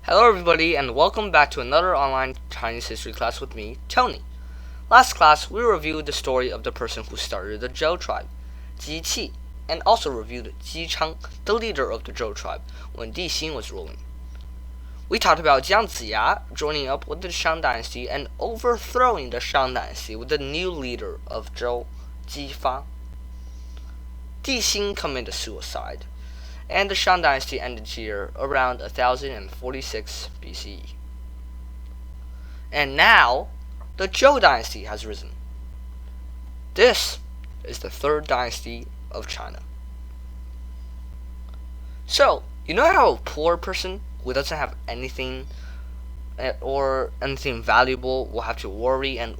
Hello everybody and welcome back to another online Chinese history class with me, Tony. Last class we reviewed the story of the person who started the Zhou tribe, Ji Qi, and also reviewed Ji Chang, the leader of the Zhou tribe, when Di Xin was ruling. We talked about Jiang Ziya joining up with the Shang Dynasty and overthrowing the Shang Dynasty with the new leader of Zhou, Ji Fa. Di Xin committed suicide, and the Shang Dynasty ended here around 1046 BCE. And now, the Zhou Dynasty has risen. This is the third dynasty of China. So, you know how a poor person who doesn't have anything or anything valuable will have to worry, and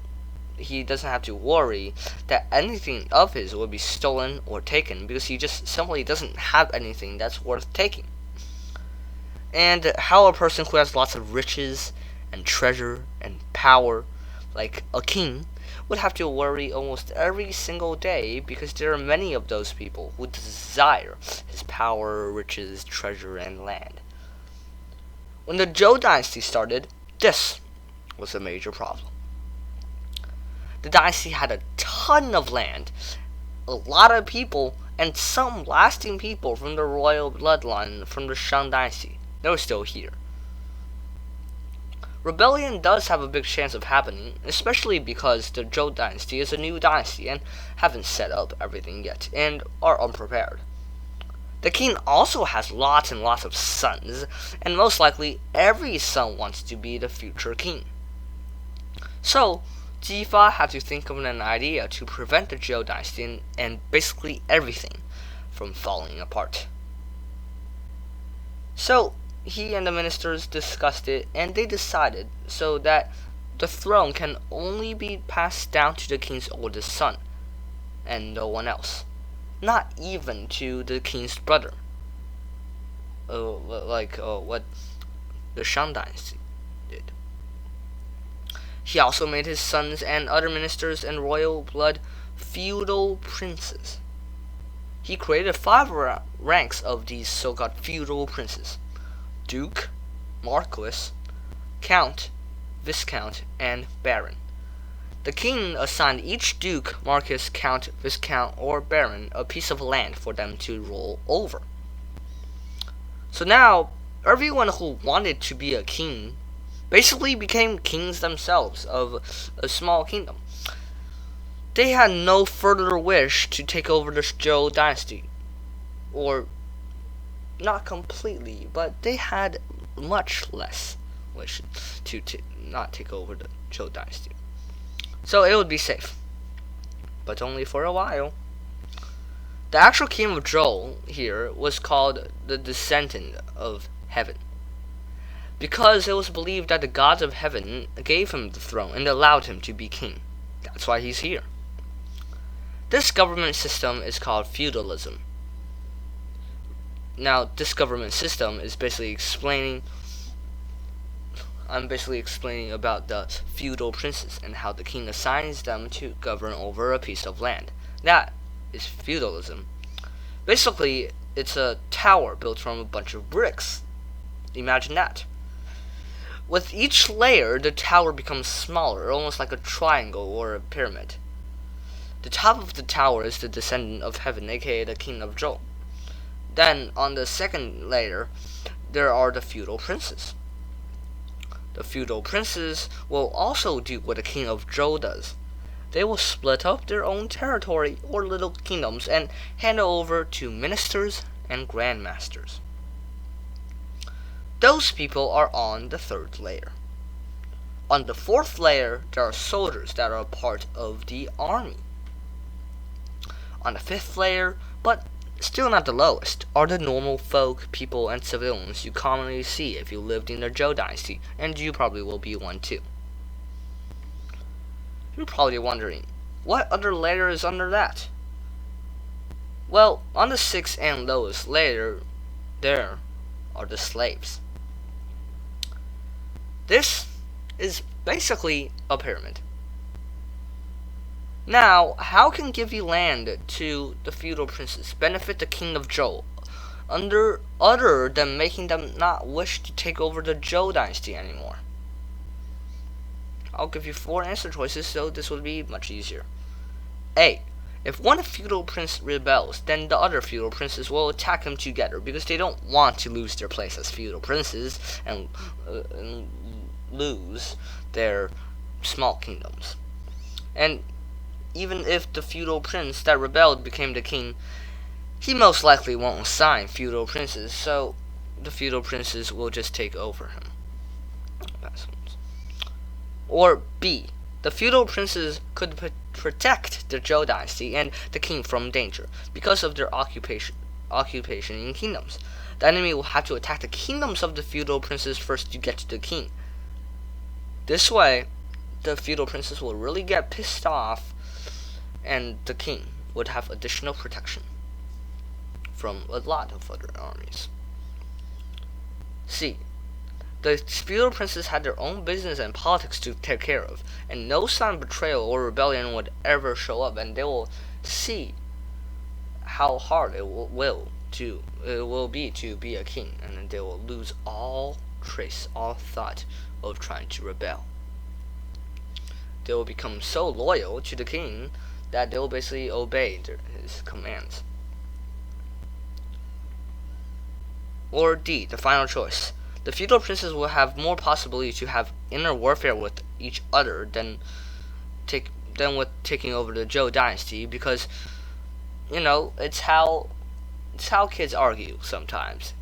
he doesn't have to worry that anything of his will be stolen or taken because he just simply doesn't have anything that's worth taking. And how a person who has lots of riches and treasure and power, like a king, would have to worry almost every single day because there are many of those people who desire his power, riches, treasure, and land. When the Zhou dynasty started, this was a major problem. The dynasty had a ton of land, a lot of people, and some lasting people from the royal bloodline from the Shang dynasty. They were still here. Rebellion does have a big chance of happening, especially because the Zhou dynasty is a new dynasty and haven't set up everything yet, and are unprepared. The king also has lots and lots of sons, and most likely every son wants to be the future king. So, Ji Fa had to think of an idea to prevent the Zhou dynasty and basically everything from falling apart. So he and the ministers discussed it, and they decided so that the throne can only be passed down to the king's oldest son, and no one else, not even to the king's brother, what the Shang dynasty did. He also made his sons and other ministers and royal blood feudal princes. He created 5 ranks of these so-called feudal princes: Duke, Marquis, Count, Viscount, and Baron. The king assigned each Duke, Marquis, Count, Viscount, or Baron a piece of land for them to rule over. So now, everyone who wanted to be a king basically became kings themselves of a small kingdom. They had no further wish to take over the Zhou dynasty, or not completely, but they had much less wish to not take over the Zhou dynasty. So it would be safe, but only for a while. The actual king of Zhou here was called the Descendant of Heaven, because it was believed that the gods of heaven gave him the throne and allowed him to be king. That's why he's here. This government system is called feudalism. Now, this government system is I'm basically explaining about the feudal princes and how the king assigns them to govern over a piece of land. That is feudalism. Basically, it's a tower built from a bunch of bricks. Imagine that. With each layer, the tower becomes smaller, almost like a triangle or a pyramid. The top of the tower is the Descendant of Heaven, aka the King of Zhou. Then, on the second layer, there are the feudal princes. The feudal princes will also do what the King of Zhou does. They will split up their own territory or little kingdoms and hand it over to ministers and grandmasters. Those people are on the 3rd layer. On the 4th layer, there are soldiers that are a part of the army. On the 5th layer, but still not the lowest, are the normal folk, people, and civilians you commonly see if you lived in the Zhou dynasty, and you probably will be one too. You're probably wondering, what other layer is under that? Well, on the 6th and lowest layer, there are the slaves. This is basically a pyramid. Now, how can giving land to the feudal princes benefit the king of Zhou other than making them not wish to take over the Zhou dynasty anymore? I'll give you 4 answer choices, so this will be much easier. A. If one feudal prince rebels, then the other feudal princes will attack him together because they don't want to lose their place as feudal princes and lose their small kingdoms. And even if the feudal prince that rebelled became the king, he most likely won't assign feudal princes, so the feudal princes will just take over him. Or B. The feudal princes could protect the Zhou dynasty and the king from danger because of their occupation in kingdoms. The enemy will have to attack the kingdoms of the feudal princes first to get to the king. This way, the feudal princes will really get pissed off, and the king would have additional protection from a lot of other armies. C. The feudal princes had their own business and politics to take care of, and no sign of betrayal or rebellion would ever show up, and they will see how hard it will be to be a king, and then they will lose all thought of trying to rebel. They will become so loyal to the king that they will basically obey his commands. Or D, the final choice. The feudal princes will have more possibility to have inner warfare with each other than with taking over the Zhou dynasty, because it's how kids argue sometimes.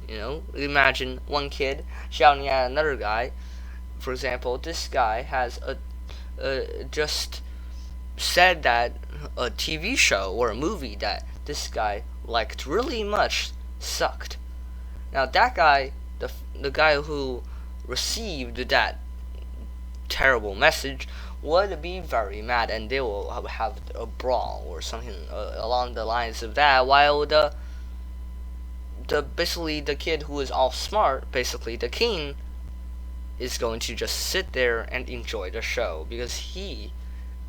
Imagine one kid shouting at another guy. For example, this guy has just said that a TV show or a movie that this guy liked really much sucked. Now that guy, the guy who received that terrible message, would be very mad, and they will have a brawl or something along the lines of that, while basically the kid who is all smart, basically the king, is going to just sit there and enjoy the show because he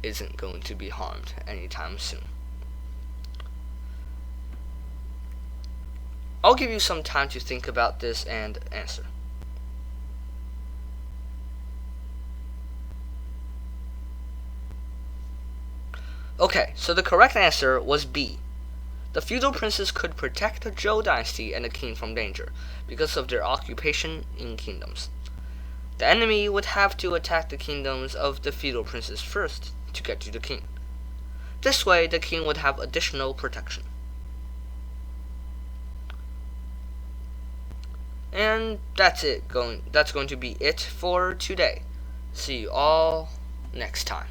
isn't going to be harmed anytime soon. I'll give you some time to think about this and answer. Okay, so the correct answer was B. The feudal princes could protect the Zhou dynasty and the king from danger because of their occupation in kingdoms. The enemy would have to attack the kingdoms of the feudal princes first to get to the king. This way, the king would have additional protection. And that's it. That's going to be it for today. See you all next time.